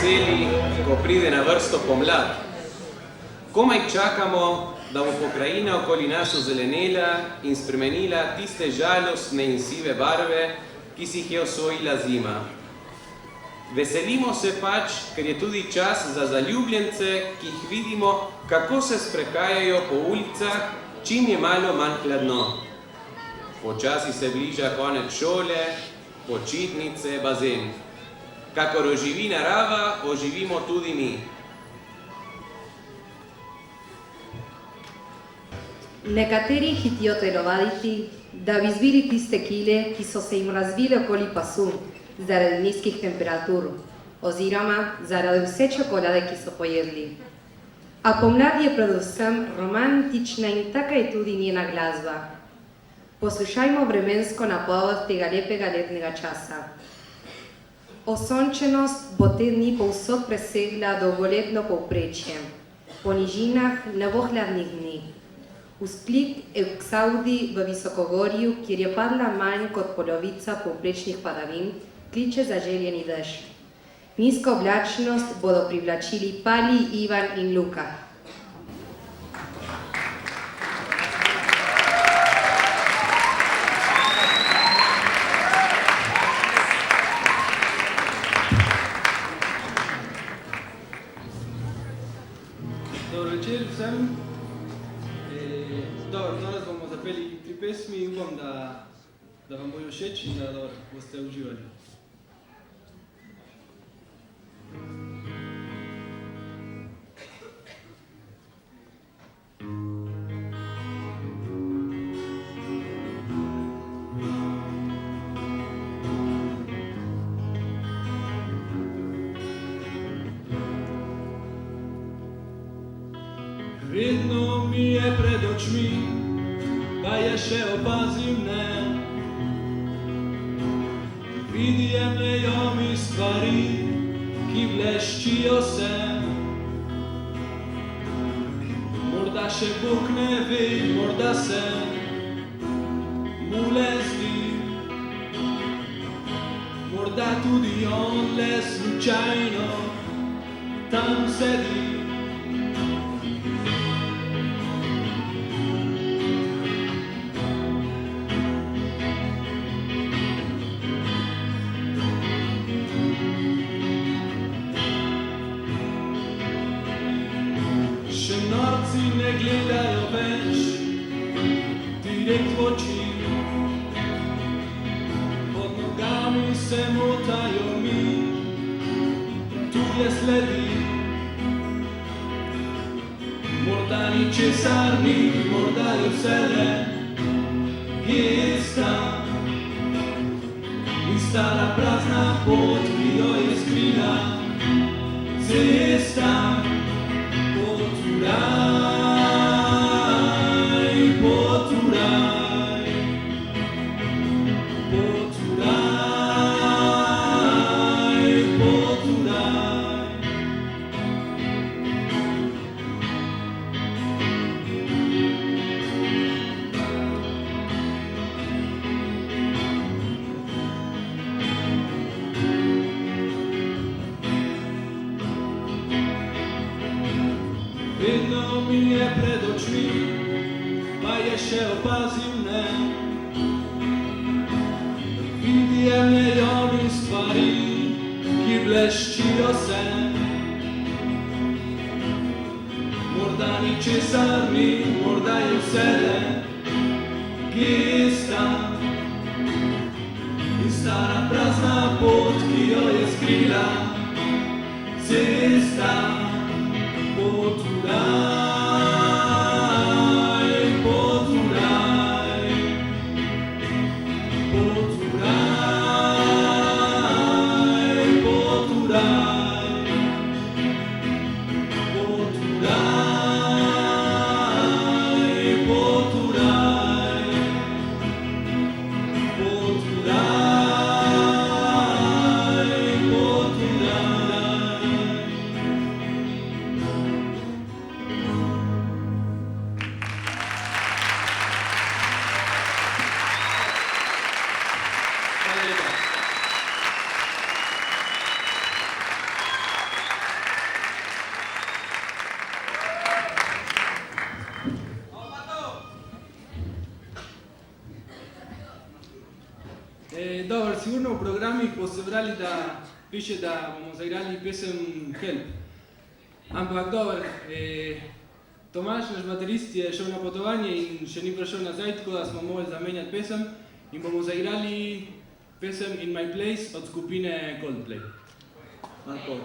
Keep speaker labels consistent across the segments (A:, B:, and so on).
A: veseli, ko pride na vrsto pomlad. Komaj čakamo, da bo pokrajina okoli nas ozelenela in spremenila tiste žalostne in sive barve, ki si jih je osvojila zima. Veselimo se pač, ker je tudi čas za zaljubljence, ki jih vidimo, kako se sprehajajo po ulicah, čim je malo manj hladno. Počasi se bliža konec šole, počitnice, bazen. Kakor oživi narava, oživimo tudi mi.
B: Nekateri hitijo telovaditi, da bi zbili tiste kile, ki so se jim razvile okoli pasu zaradi nizkih temperatur oziroma zaradi vse čokolade, ki so pojedli. A pomlad je predvsem romantična in taka je tudi njena glasba. Poslušajmo vremensko napoved tega lepega letnega časa. Osončenost bo te dni povsod presegla dolgoletno povprečje. Po nižinah ne bo hladnih dni. Vzklik Eksaudi v Visokogorju, kjer je padla manj kot polovica povprečnih padavin, kliče za željeni dež. Nizko oblačnost bodo privlačili Pali, Ivan in Luka.
C: Dobro večer vsem. Danes bomo zapeli 3 pesmi in upam, da vam bojo všeč in da boste uživali. Vedno mi je pred očmi, pa je še opazil ne. Jemljejo mi stvari, ki bleščijo se. Morda še Bog ne ve, morda se mu le zdi. Morda tudi on le slučajno tam sedi. Ne gledajo več direkt v oči, pod nogami se motajo mi, tuje sledi. Morda ničesar ni, morda je vsele ista in stara prazna pot, ki jo je skrila cesta. Vedno mi je pred očmi, pa je še opazil ne. Jemljejo mi stvari, ki bleščijo se. Morda ničesar ni, morda je vsele gesta in stara prazna pot, ki jo je skrila cesta. Dobar, sigurno u programi posebljali da piše da bomo zaigrali pesem Help. Ampak dober, Tomaž, naš baterist, je šel na potovanje in še ni prišel nazaj, tako da smo mogli zamenjati pesem in bomo zaigrali pesem In My Place od skupine Coldplay. Marko.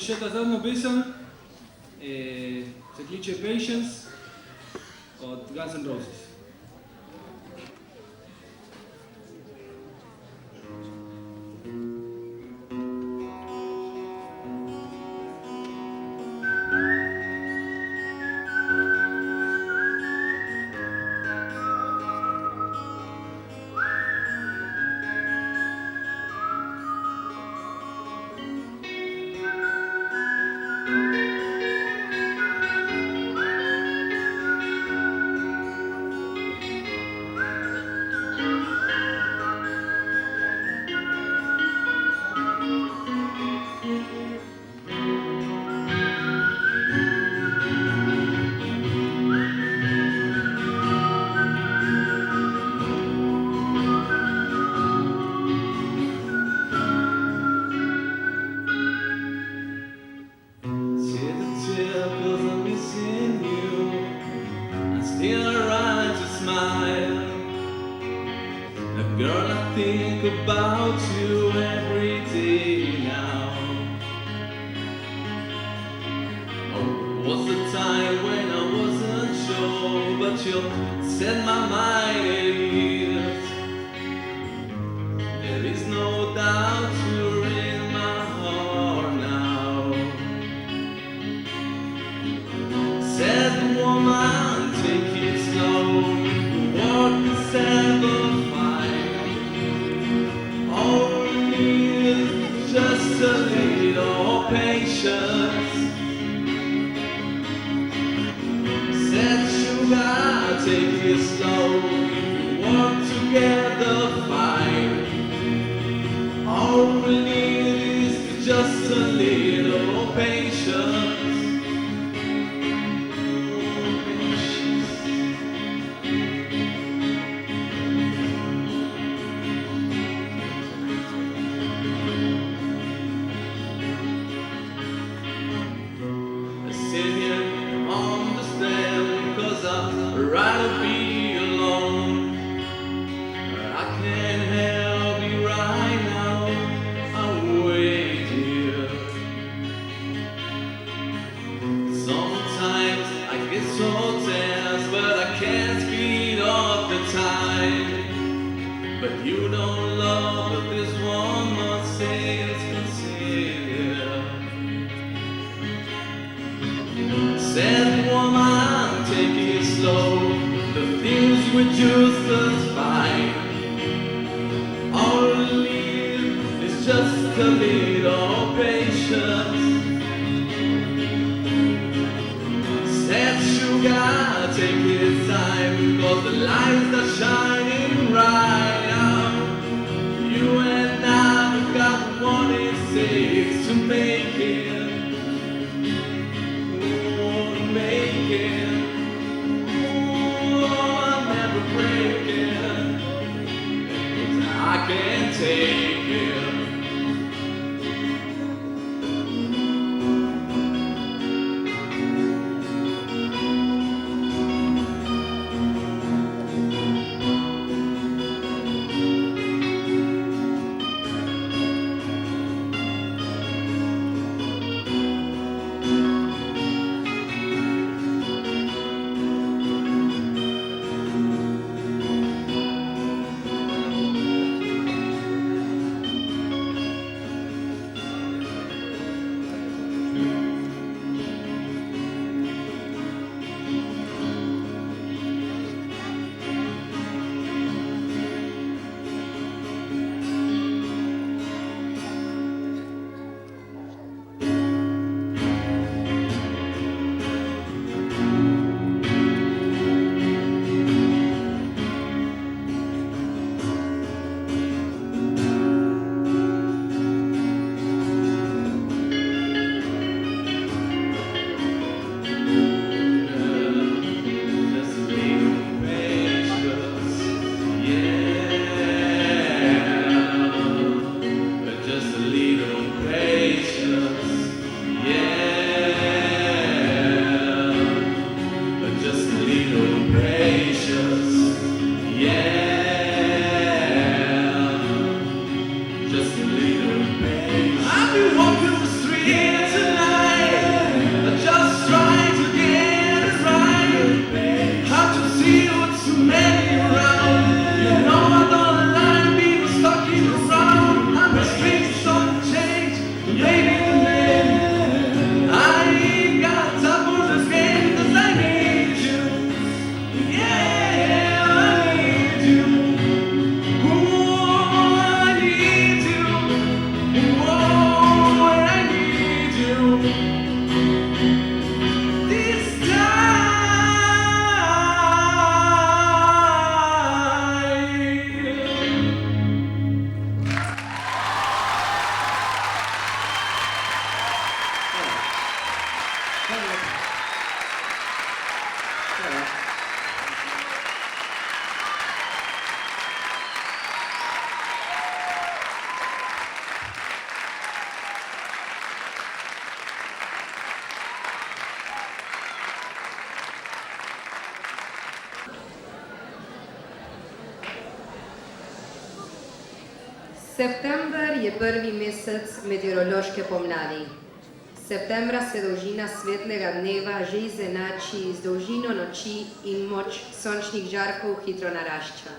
C: Še ta zadnja pesem se kliče Patience od Guns N' Roses.
D: still around to smile. Girl, I think about you every day now. Oh, was the time when I wasn't sure, but you set my mind at ease. There is no doubt you're in my heart now. Said the woman, take it slow. What is ever all we need is just a little patience. Said sugar, take it slow. If you work together, fine. All we need is just a little patience. I'd rather be alone. I can't help you right now. I'll wait here. Sometimes I get so tense, but I can't speed up the time. But you don't love, but this one must say it's considered. Said woman, take it slow. The things we just as fine. All we need is just a little patience. Said sugar, take its time, because the lights are shining right now. You and I've got what it takes to make it. Make it. I'm never breaking, 'cause I can't take it.
B: September je prvi mesec meteorološke pomladi. Septembra se dolžina svetlega dneva že izenači z dolžino noči in moč sončnih žarkov hitro narašča.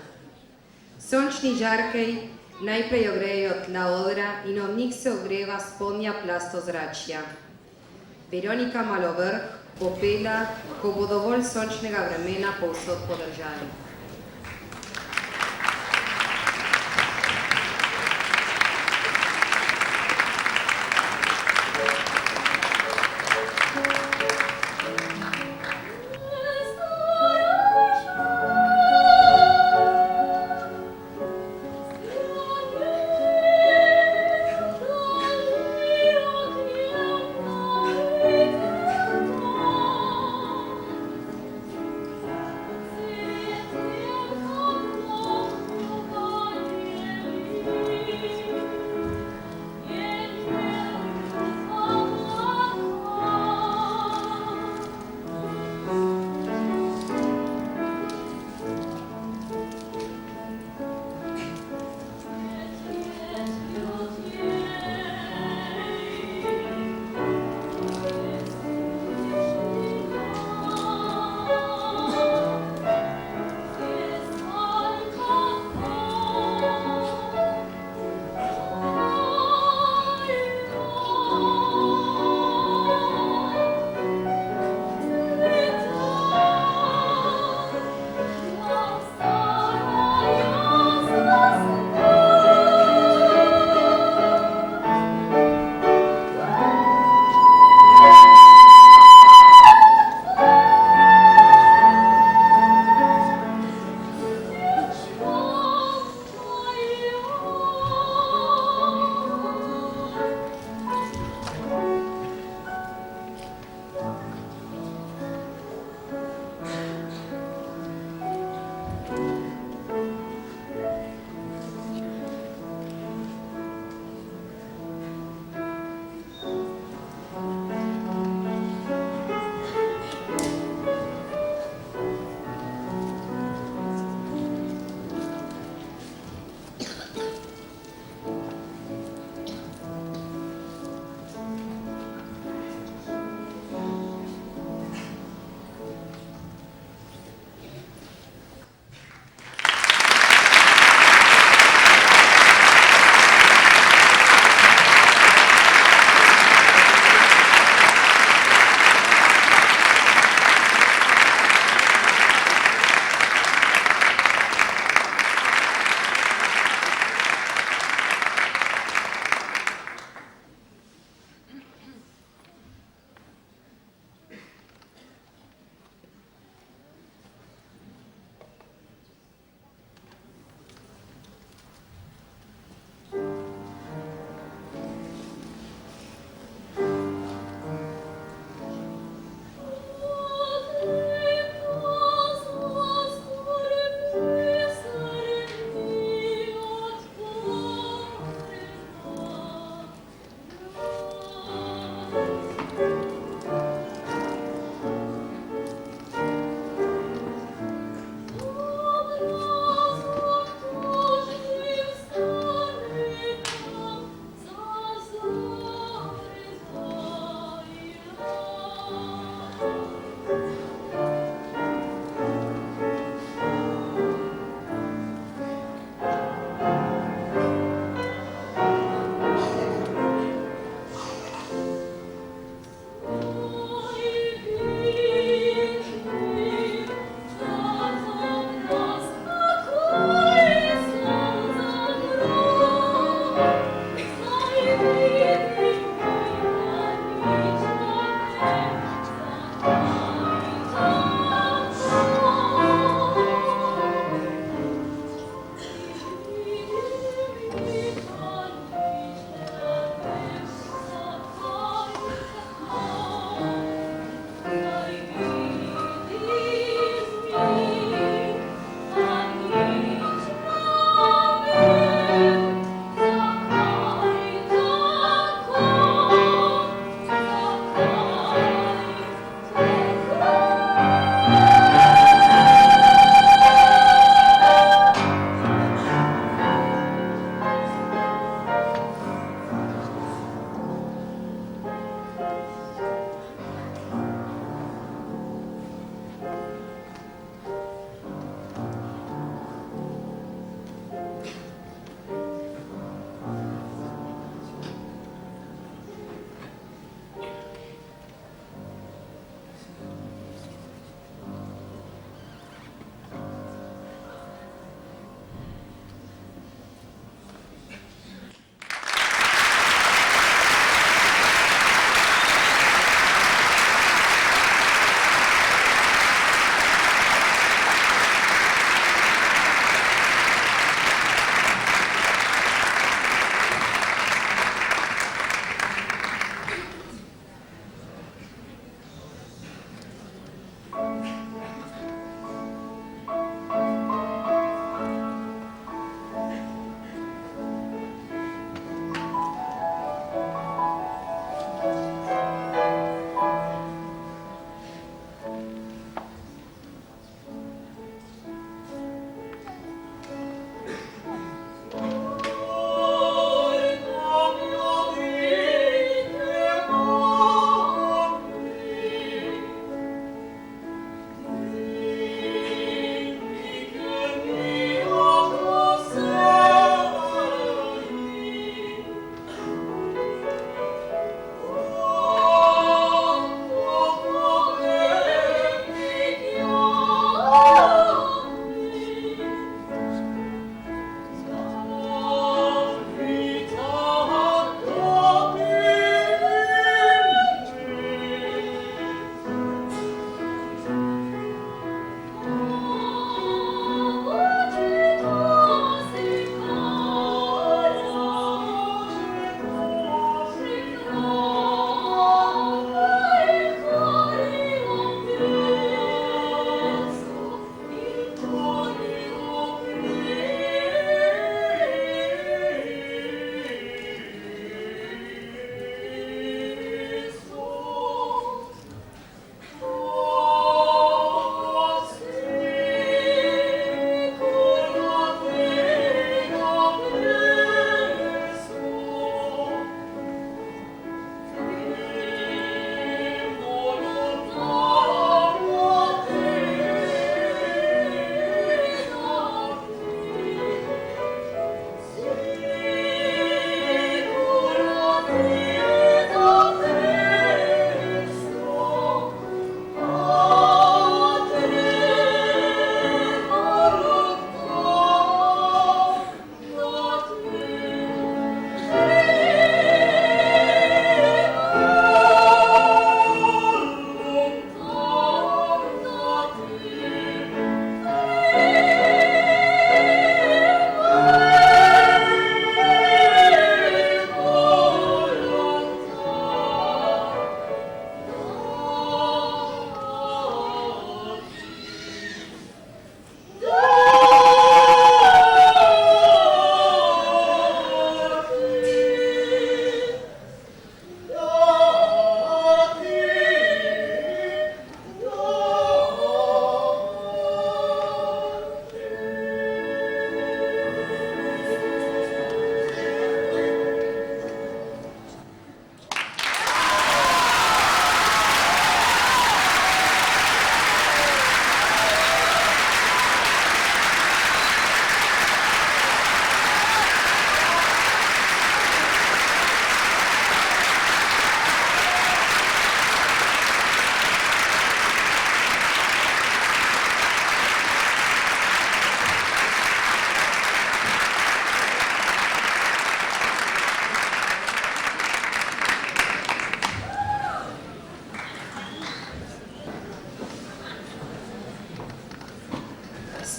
B: Sončni žarki najprej ogrejejo tla odra in od njih se ogreva spodnja plast ozračja. Veronika Malovrh popela, ko bo dovolj sončnega vremena povsod po državi.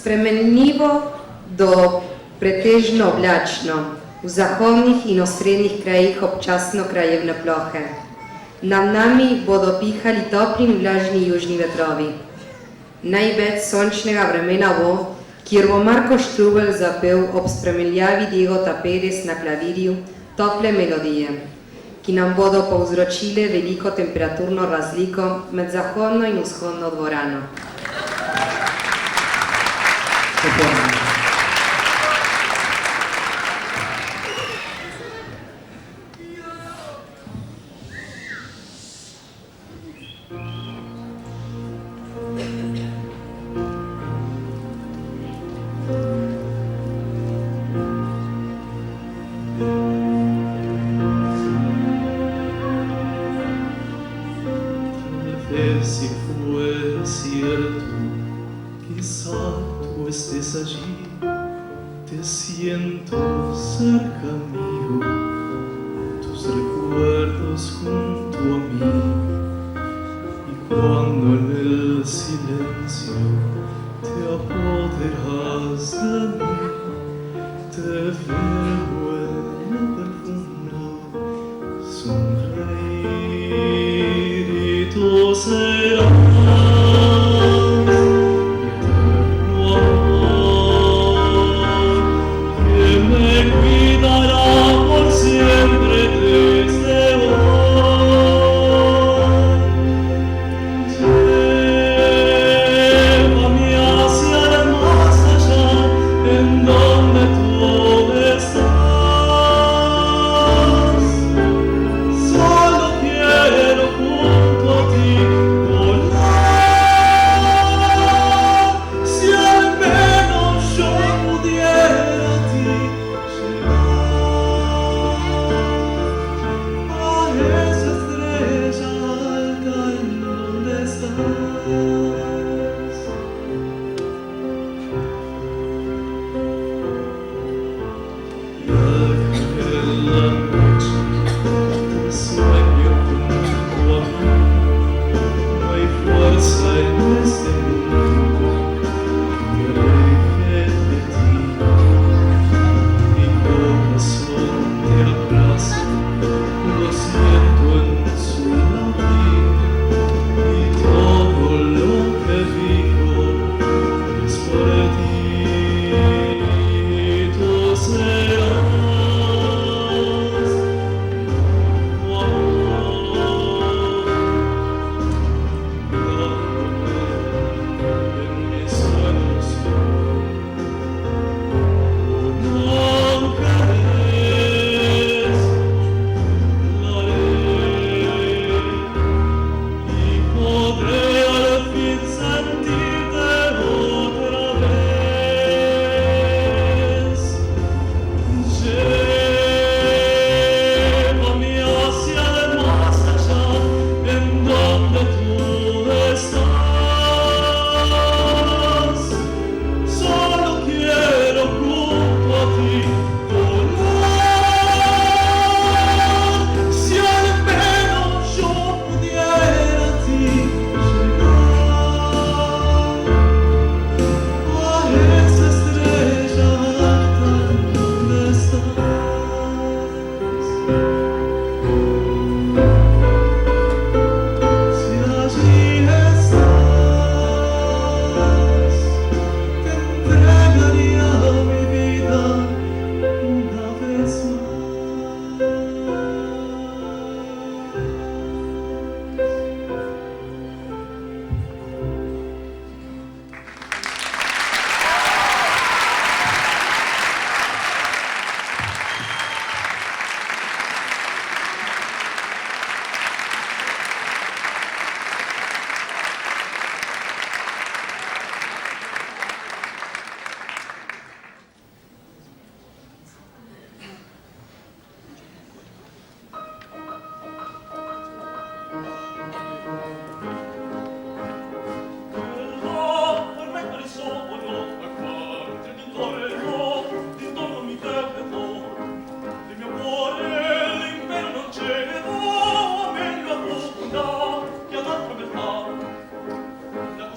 B: Spremenljivo do pretežno oblačno, v zahodnih in osrednjih krajih občasno krajevne plohe. Nad nami bodo pihali topli in vlažni južni vetrovi. Največ sončnega vremena bo, kjer bo Marko Štrubelj zapel ob spremljavi Diegota Perez na klavirju tople melodije, ki nam bodo povzročile veliko temperaturno razliko med zahodno in vzhodno dvorano.
D: Si fuera cierto, quizá tú estés allí, te siento cerca mío, tus recuerdos junto a mí, y cuando en el silencio te apoderas de mí, te veo en la perfumada sonreír y tú serás mi eterno amor, que me cuidará por siempre desde hoy. Llévame hacia el más allá, en donde tú estás. Solo quiero junto a ti volar. Si al menos yo pudiera a ti llegar, a esa estrella alta en donde estás. Y al caer la noche te sueño junto a mí, no hay fuerza en este mundo que me aleje de ti. Mi corazón te abraza, lo siento en su latir, y todo lo que digo es por ti. Tú serás mi amor, dándome en mis sueños no caes, la haré y podré al fin sentirte otra vez. Llévame hacia el más allá, en donde tú estás. Solo quiero junto a ti volar. Si al menos yo pudiera a ti llegar, a esa estrella alta en donde estás. Si allí estás, te entregaría mi vida una vez más.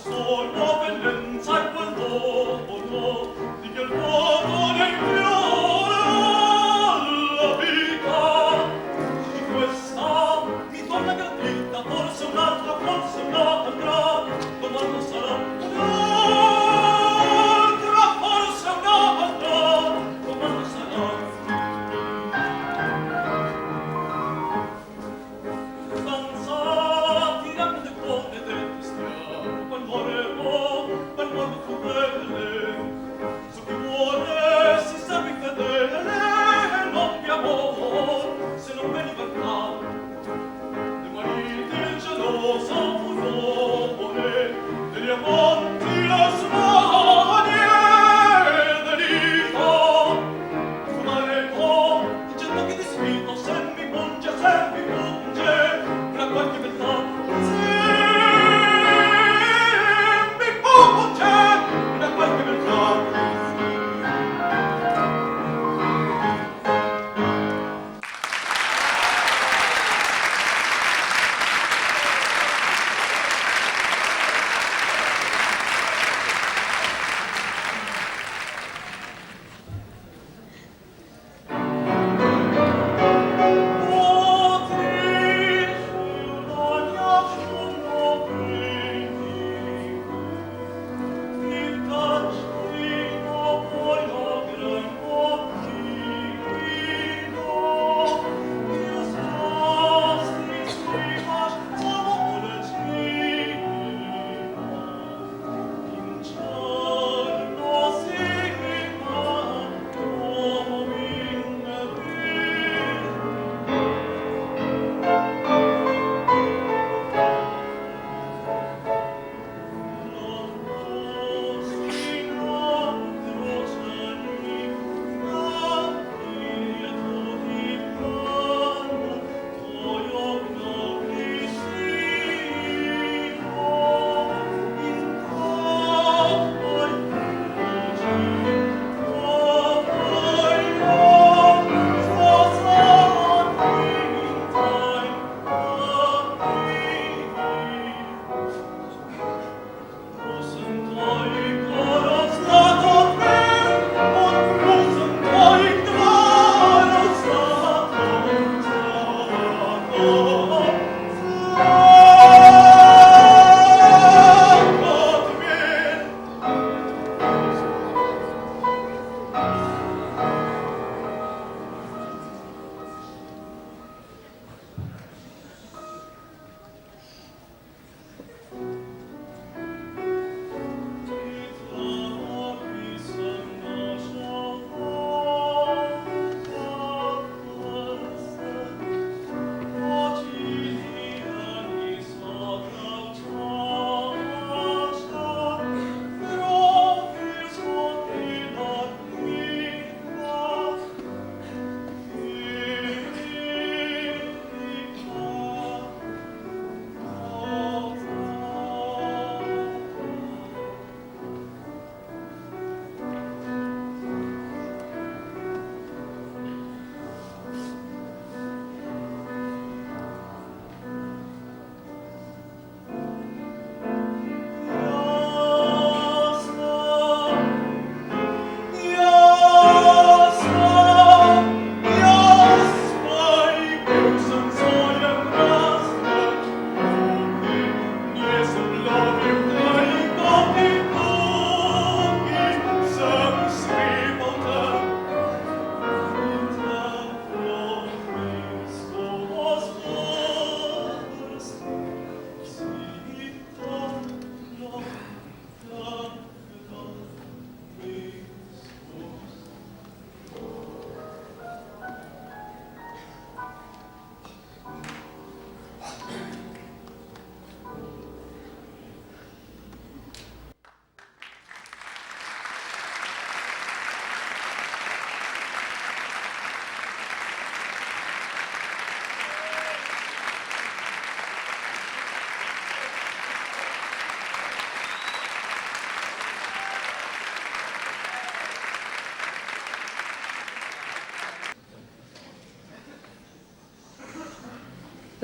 D: Solo pendenza in quel dopo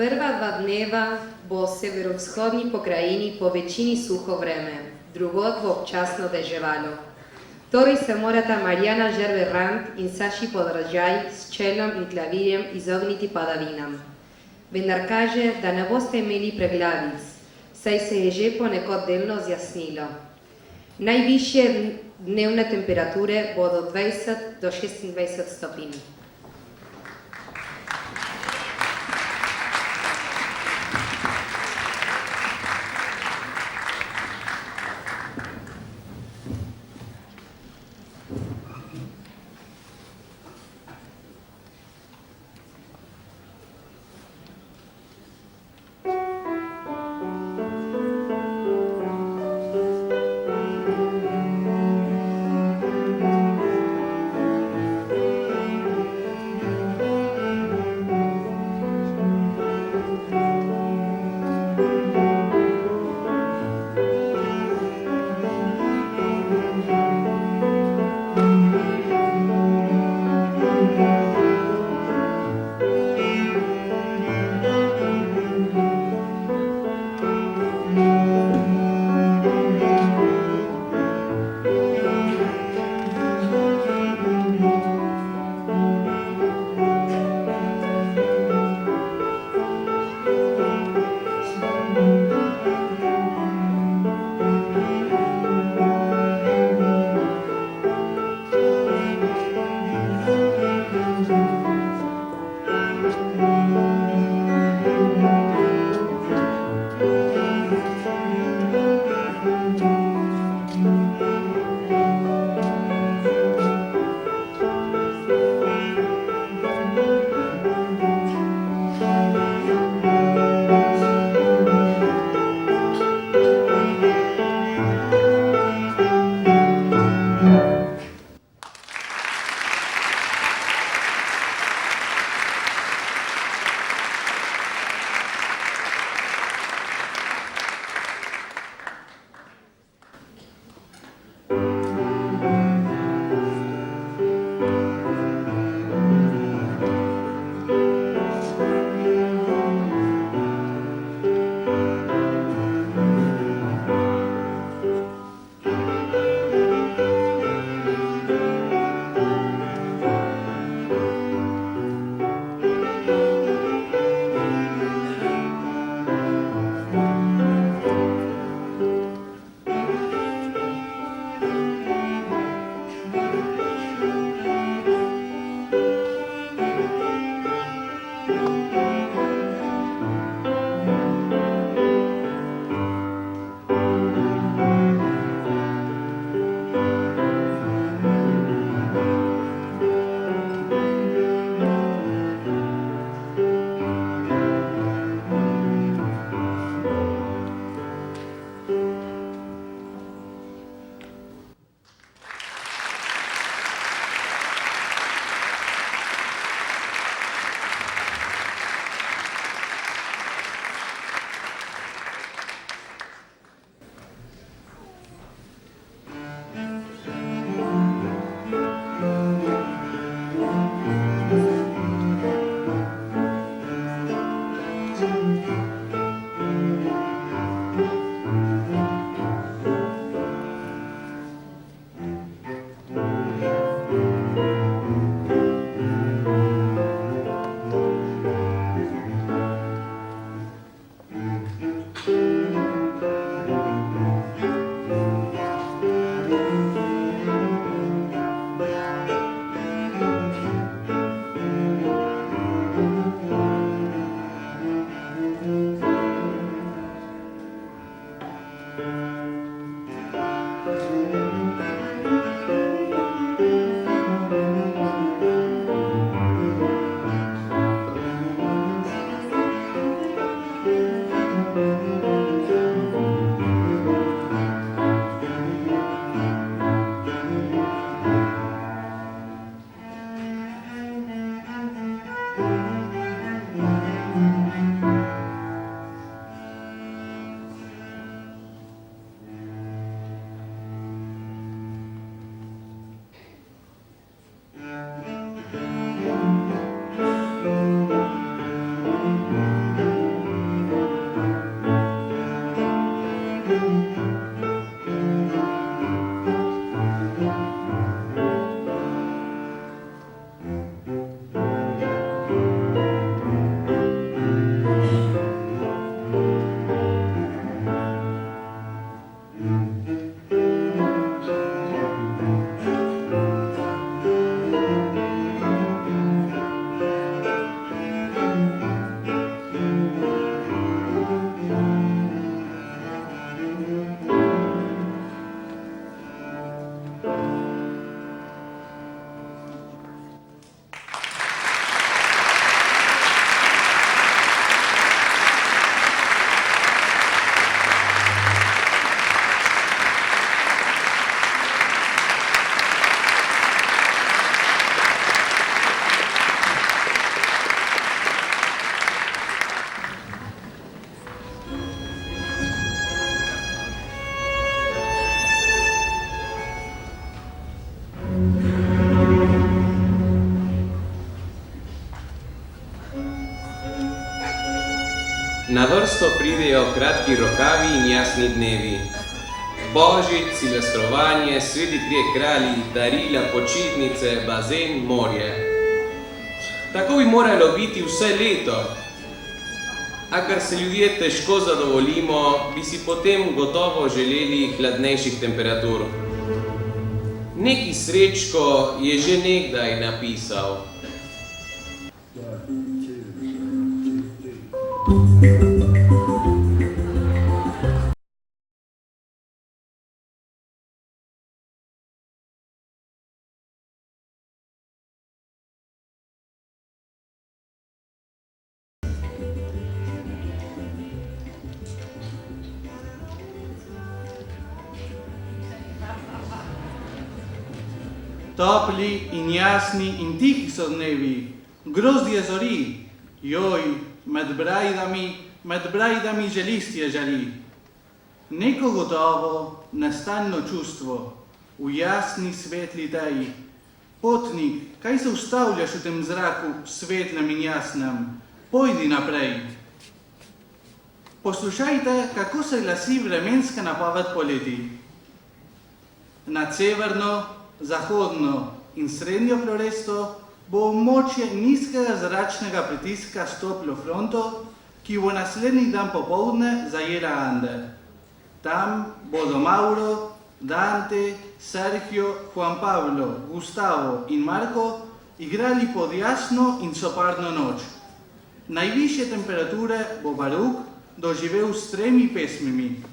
B: Prva 2 dneva bo v severovzhodni pokrajini po večini suho vreme, drugod bo občasno deževalo. Torej se morata Marjana Žerber-Rand in Saši Podražaj s čelom in klavirjem izogniti padavinam. Vendar kaže, da ne boste imeli preglavic, saj se je že ponekod delno zjasnilo. Najvišje dnevne temperature bodo 20 do 26 stopinj.
A: vrsto pridejo kratki rokavi in jasni dnevi. Božič, silvestrovanje, sveti trije kralji, darila, počitnice, bazen, morje. Tako bi moralo biti vse leto. A ker se ljudje težko zadovoljimo, bi si potem gotovo želeli hladnejših temperatur. Neki Srečko je že nekdaj napisal.
E: Topli in jasni in tihi so dnevi, grozdje zori, joj, med brajdami že listje žari. Neko gotovo, nestalno čustvo, v jasni svetli teji. Potnik, kaj se ustavljaš v tem zraku, svetlem in jasnem? Pojdi naprej. Poslušajte, kako se glasi vremenska napoved poleti. Nad severno, zahodno in srednjo Floresto bo območje nizkega zračnega pritiska stopilo fronto, ki bo naslednji dan popoldne zajela Ande. Tam bodo Mauro, Dante, Sergio, Juan Pablo, Gustavo in Marko igrali pod jasno in soparno noč. Najvišje temperature bo Baruch doživel s 3 pesmimi.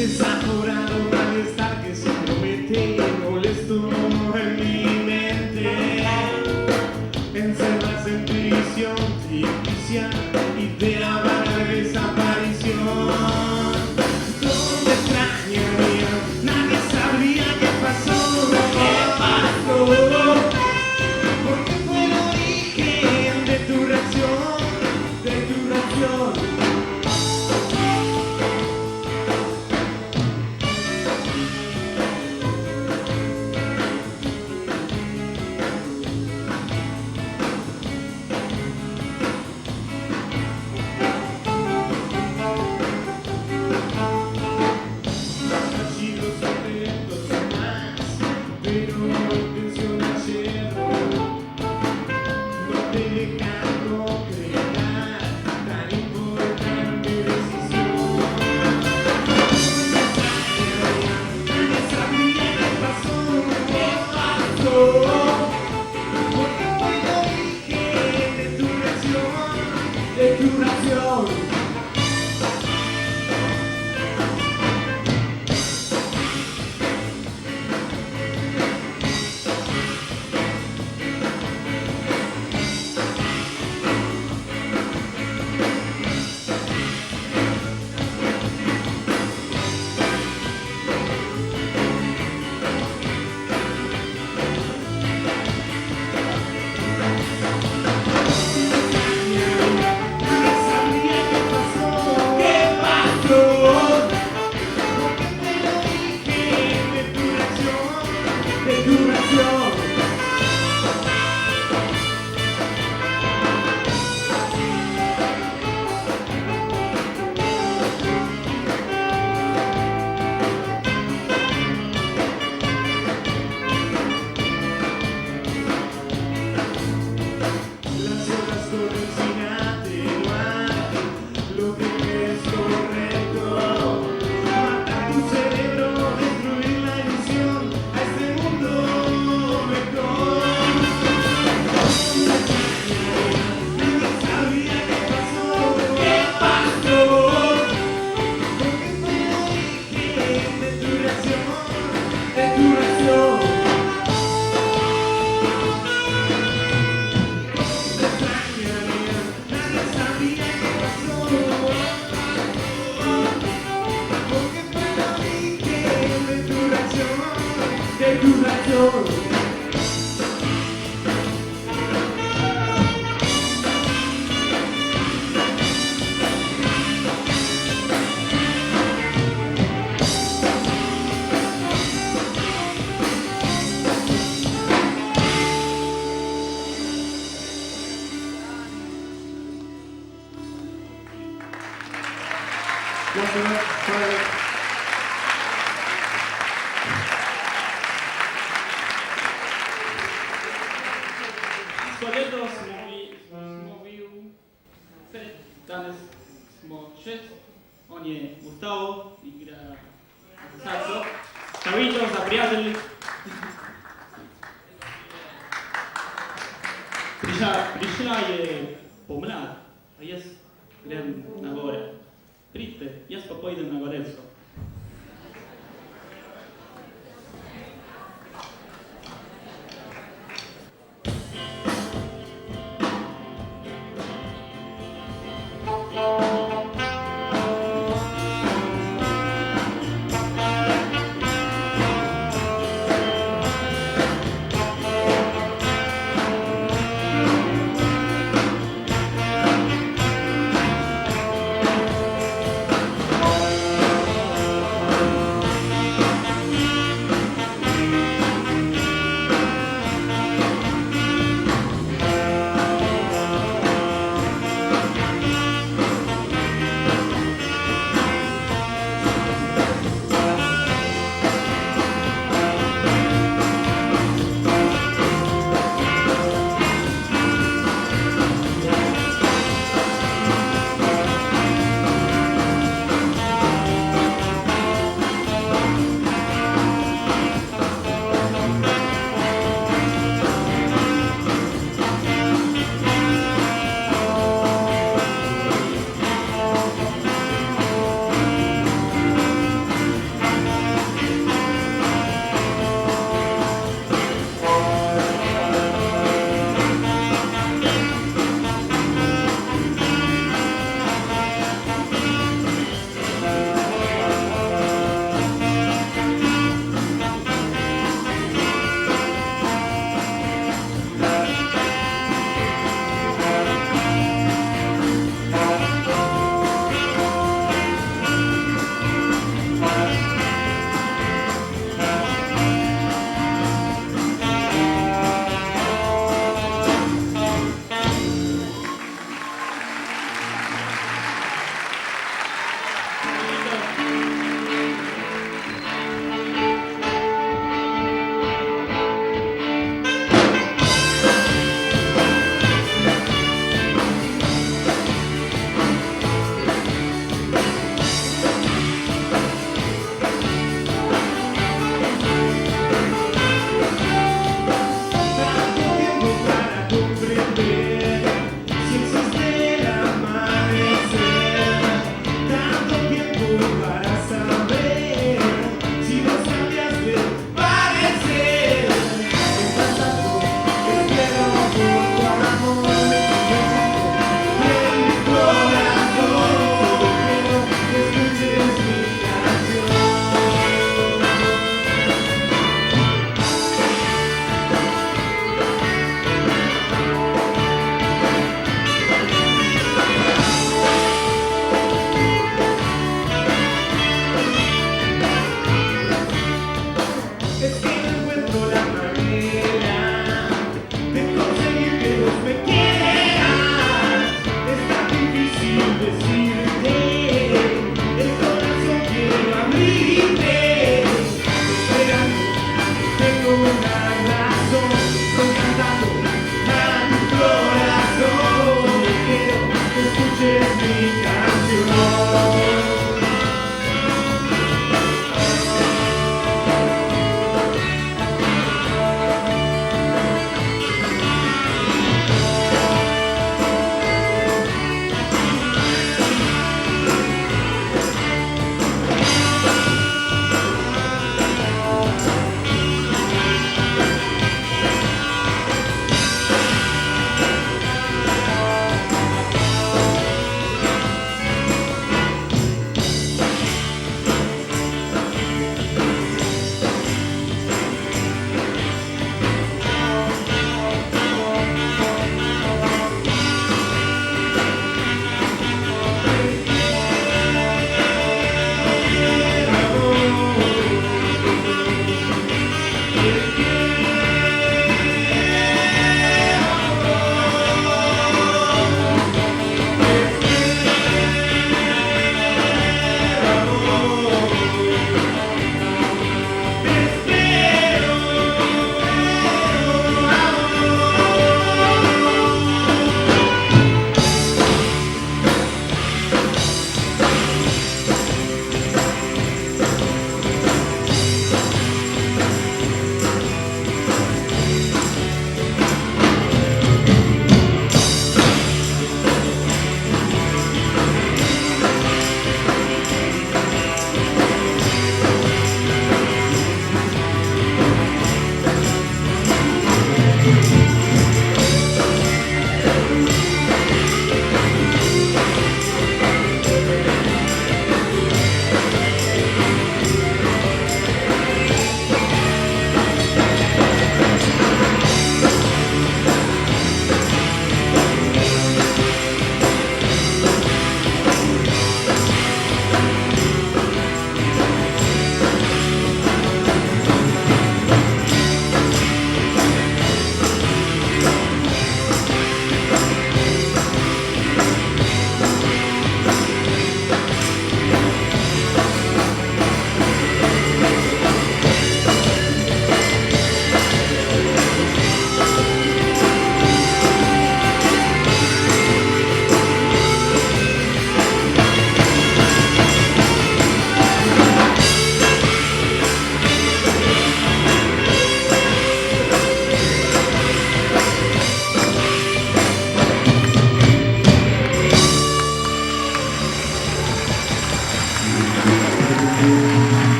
D: Desaforado malestar que se promete, molesto en mi mente. Encerras en prisión ficticia, idea vaga de desaparición. Donde extrañaría, nadie sabría qué pasó. ¿Qué pasó? Porque fue el origen de tu reacción, de tu reacción.
F: Składето mówił, danes smo šest, on je ustao i gra saxo. Tavito za prijatelji. Prišla je pomlad, a jaz grem na gore. Pridite, jaz pa pojdem na Gorensko.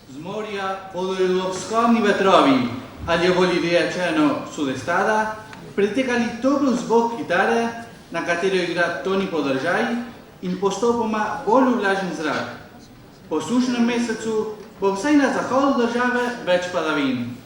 E: Zmorja Podolskovni vetrovi ali bolje rečeno sudestada pretekali toplu zvok kitare, na katero igra Toni Podržaj in postopoma bolj vlažen zrak. Po sušnem mesecu bo vsaj na zahodu države več padavin.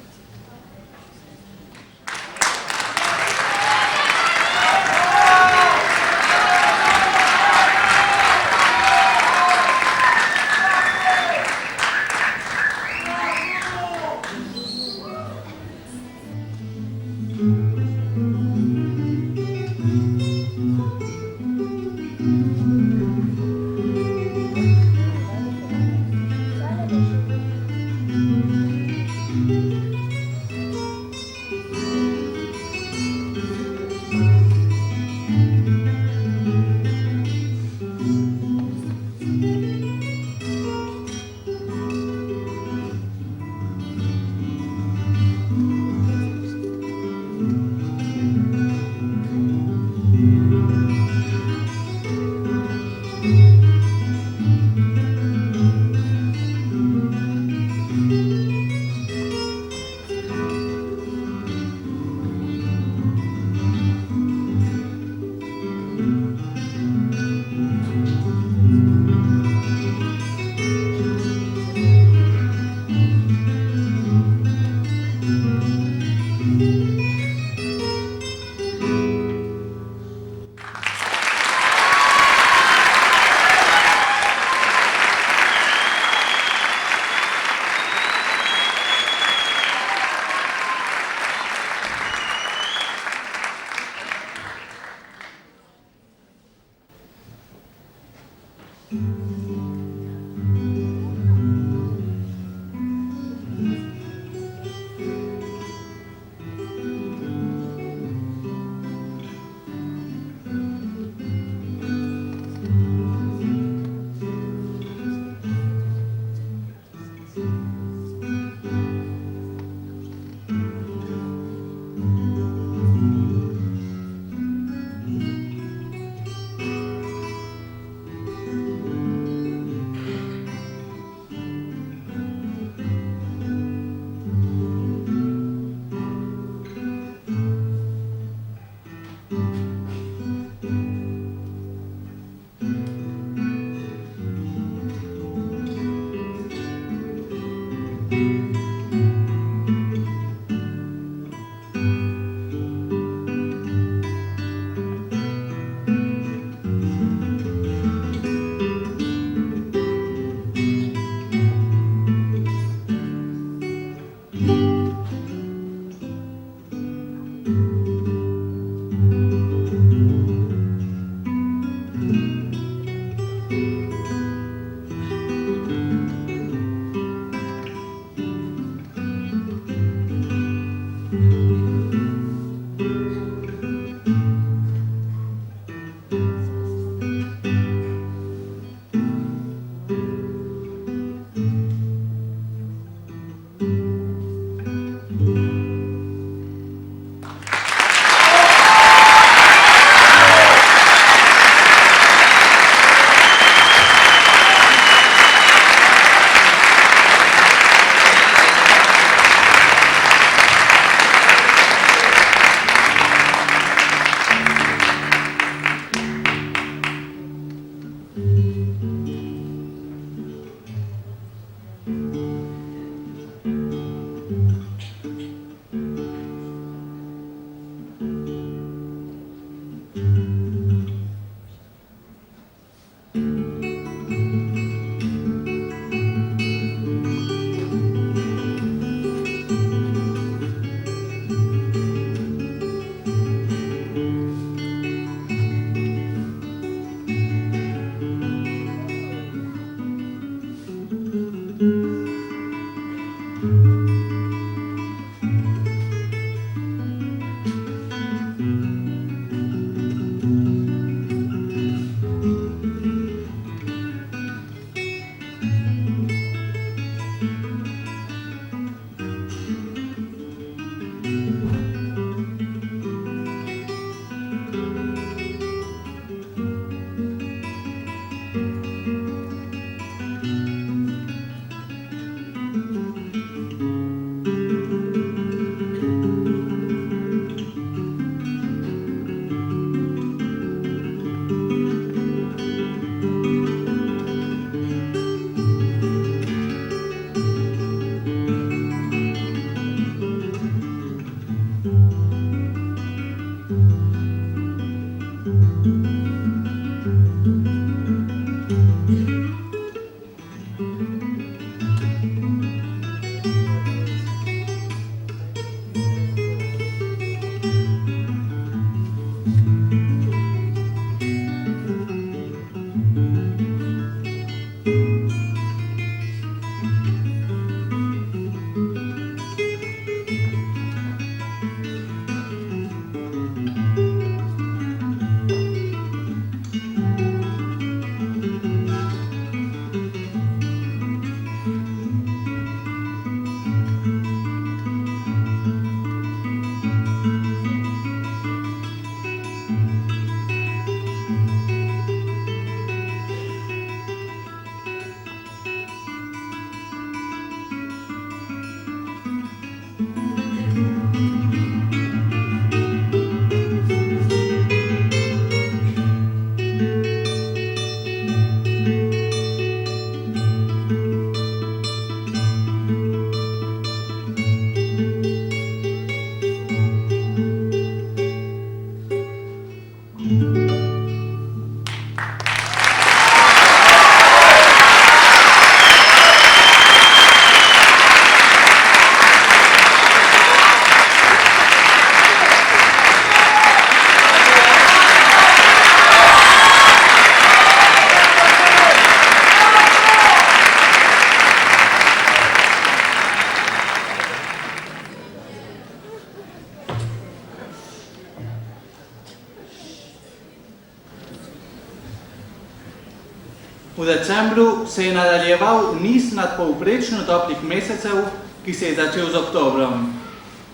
E: V decembru se je nadaljeval niz nadpovprečno toplih mesecev, ki se je začel z oktobrom.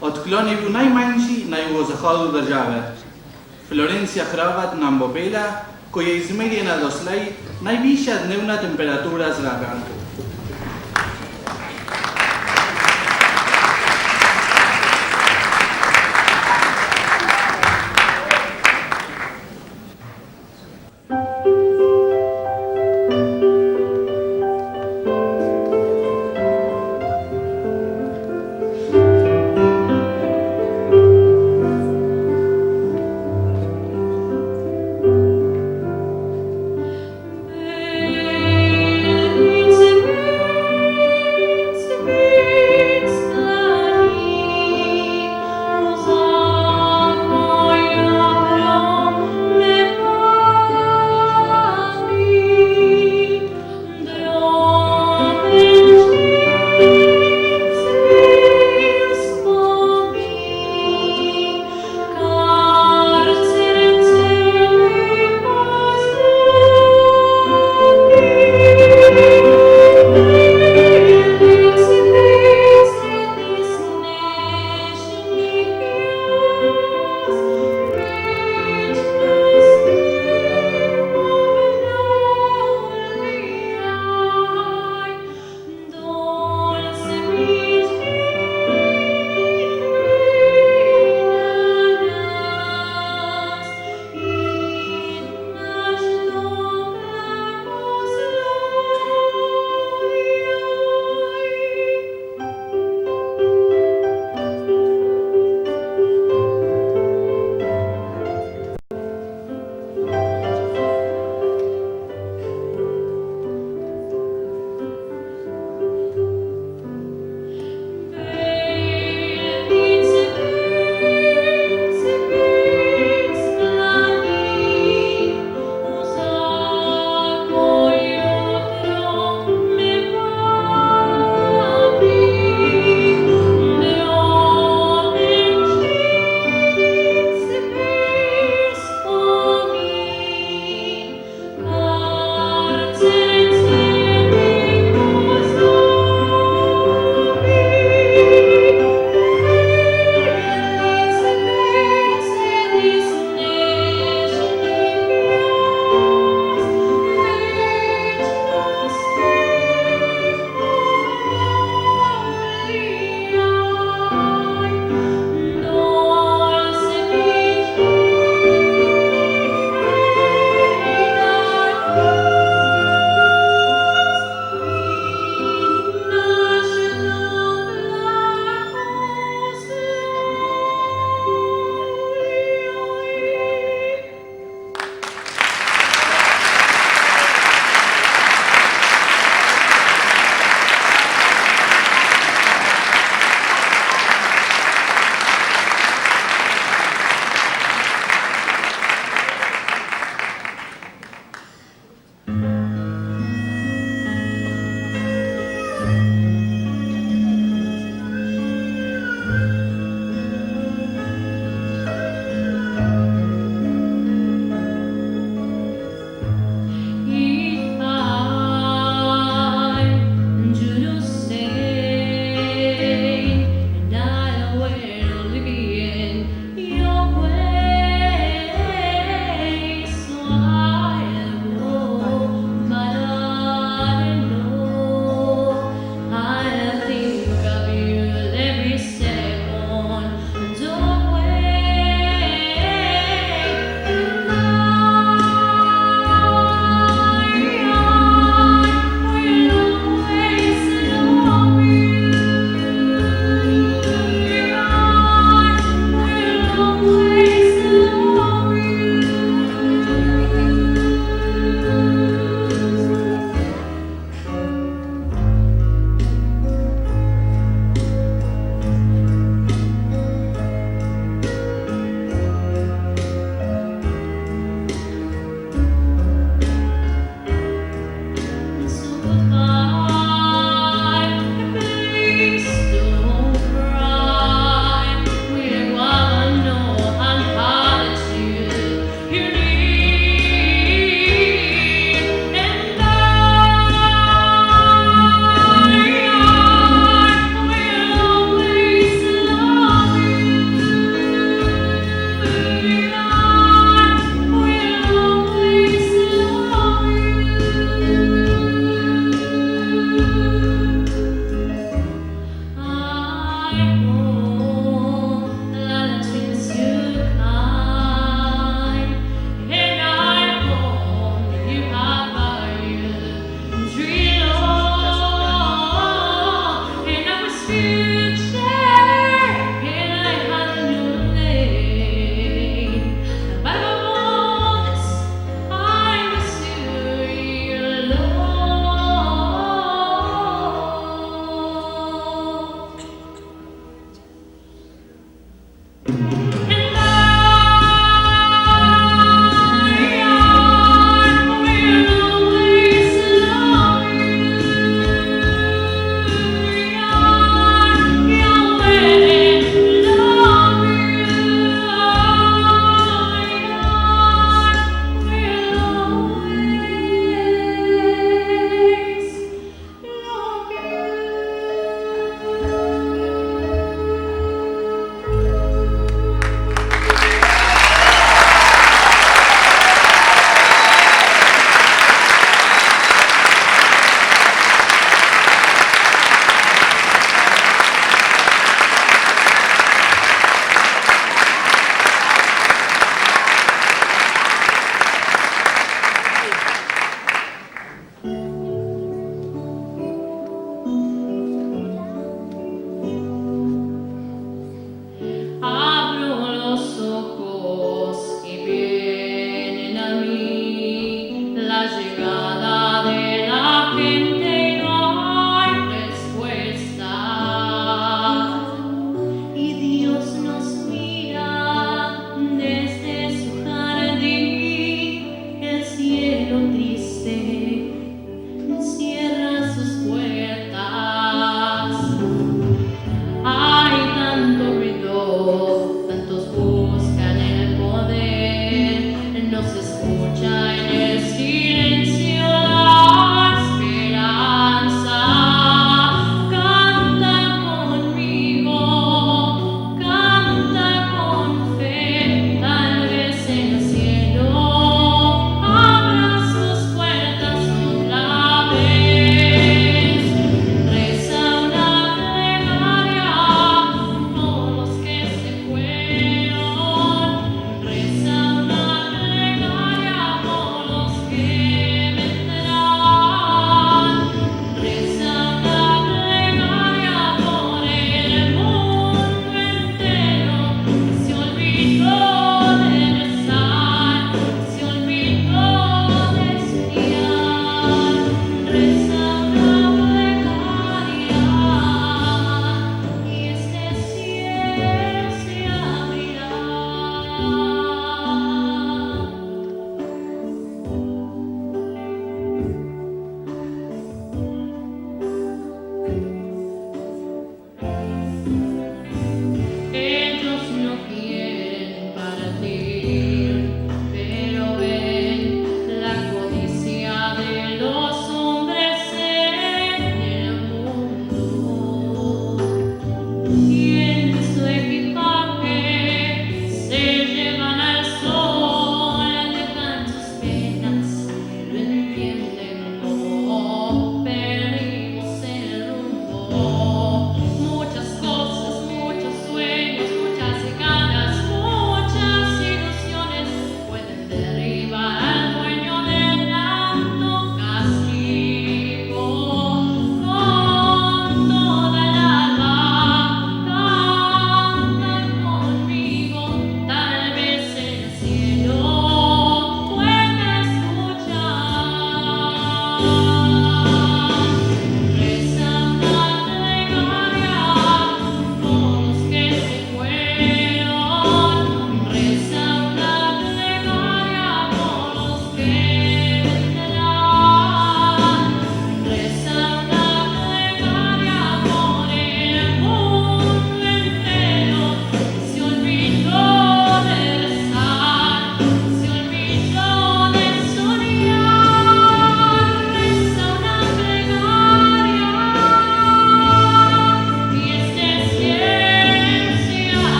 E: Odklon je bil najmanjši na jugozahodu države. Florencija Hrovat nam bo pela, ko je izmerjena doslej najvišja dnevna temperatura zraka.
G: Thank you.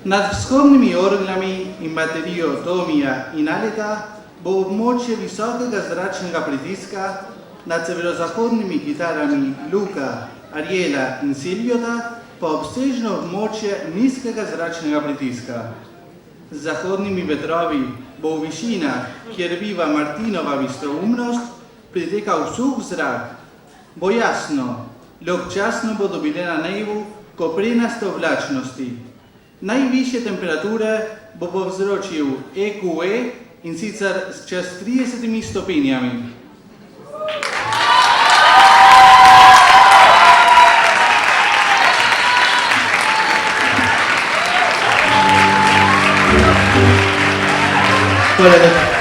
E: Nad vzhodnimi orglami in baterijo Tomija in Aleta bo območje visokega zračnega pritiska, nad severozahodnimi kitarami Luka, Ariela in Silviota pa obsežno območje nizkega zračnega pritiska. Z zahodnimi vetrovi bo v višinah, kjer biva Martinova vistoumnost, pritekal suh zrak. Bo jasno, le občasno bodo bile na nebu koprenaste oblačnosti. Najvišje temperature bo povzročil EQE in sicer s čez 30 stopinjami.
G: Hvala lepa.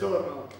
C: תודה רבה.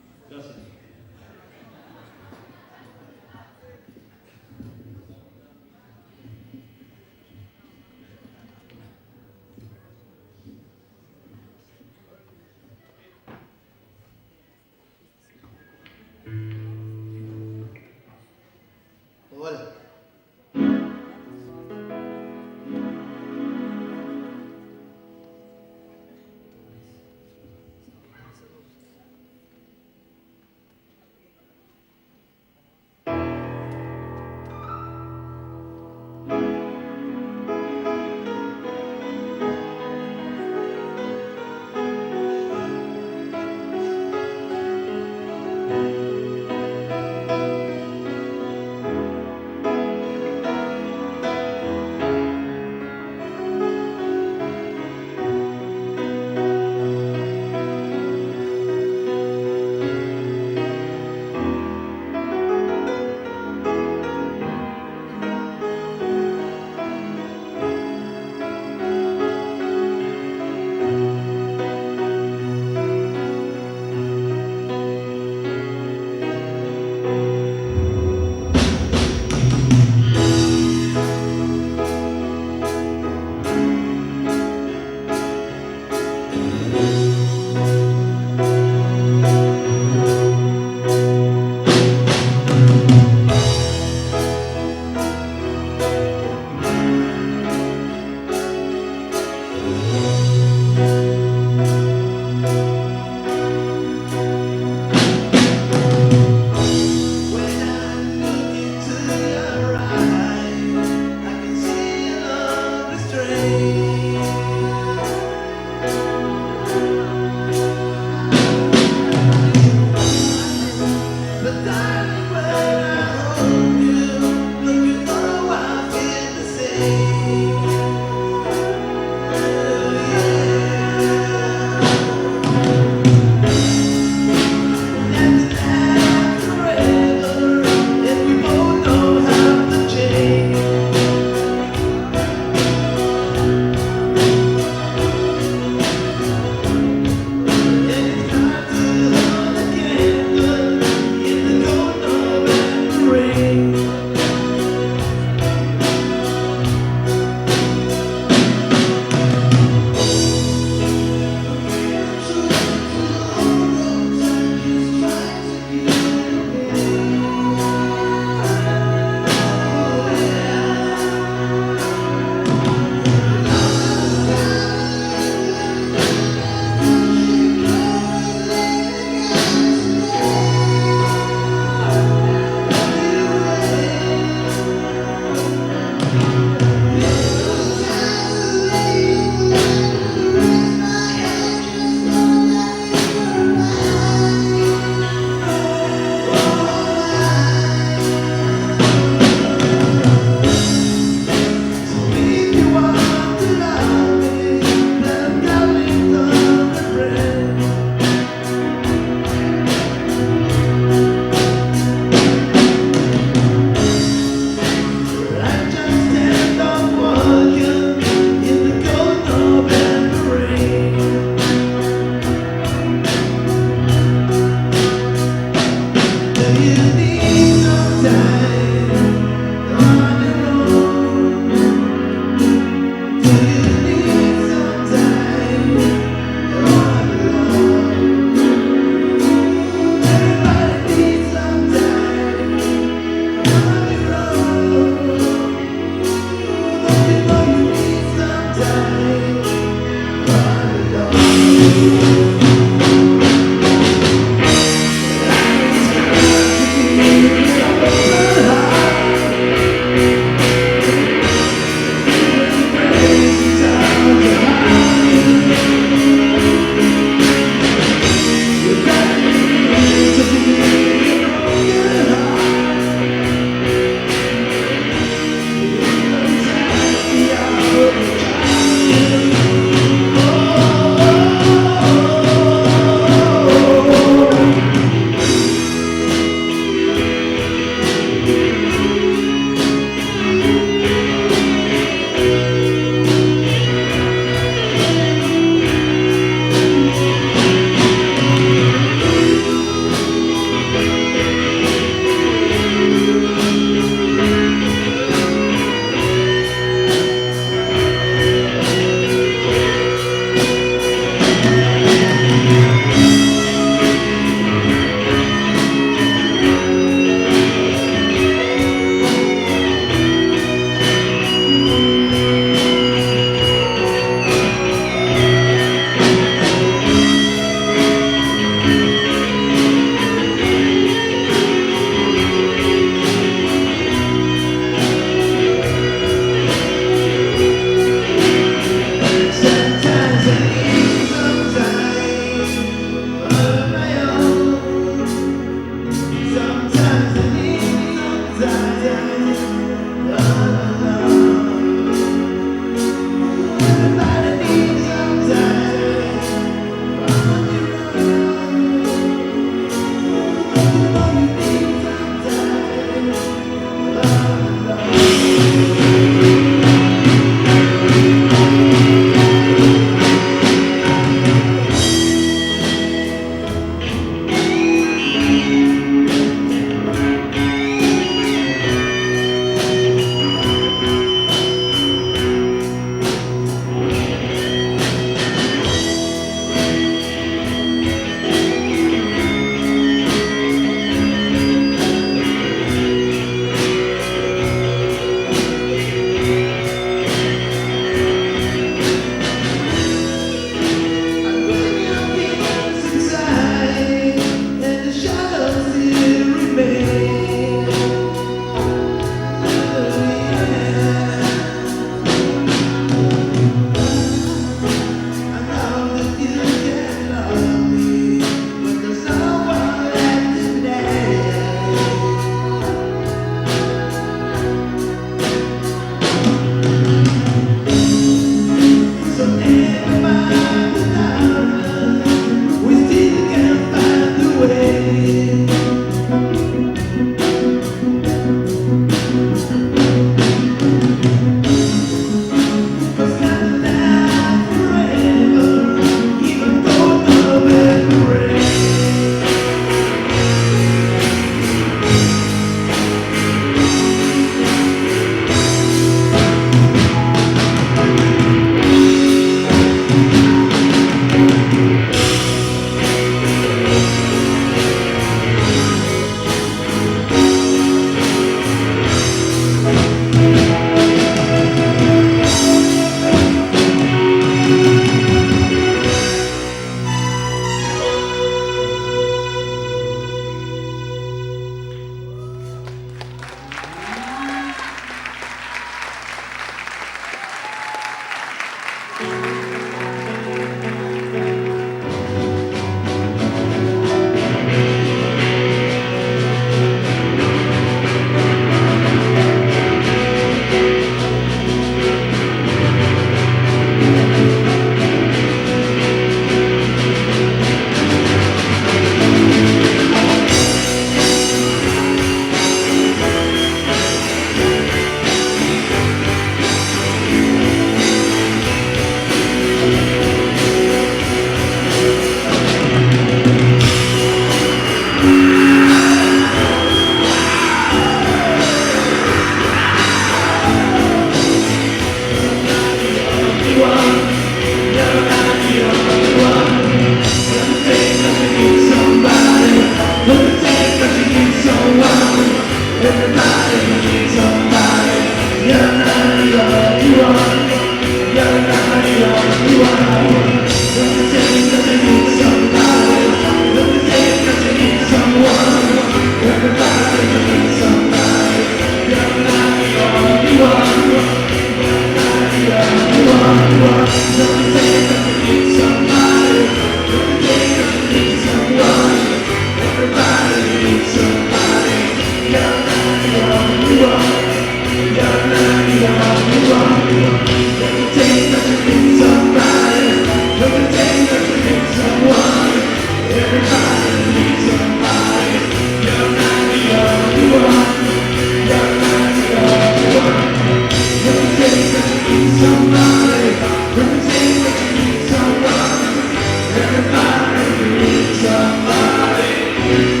D: Everybody needs somebody.